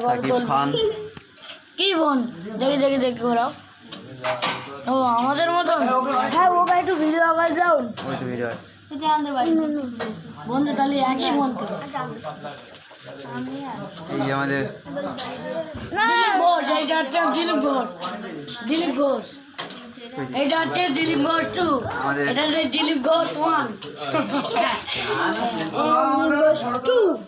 সাকিব খান কি বোন দেখি দেখি দেখি ওরাও ও আমাদের মতন হ্যাঁ ও ভাই একটু ভিডিও আবার যাও ওই তো ভিডিও বন্ধু তাহলে একই মন তো এই আমাদের দিলীপ ঘোষ এইটা হচ্ছে দিলীপ ঘোষ এটা হচ্ছে দিলীপ ঘোষ 2 এটা হচ্ছে দিলীপ ঘোষ 1 2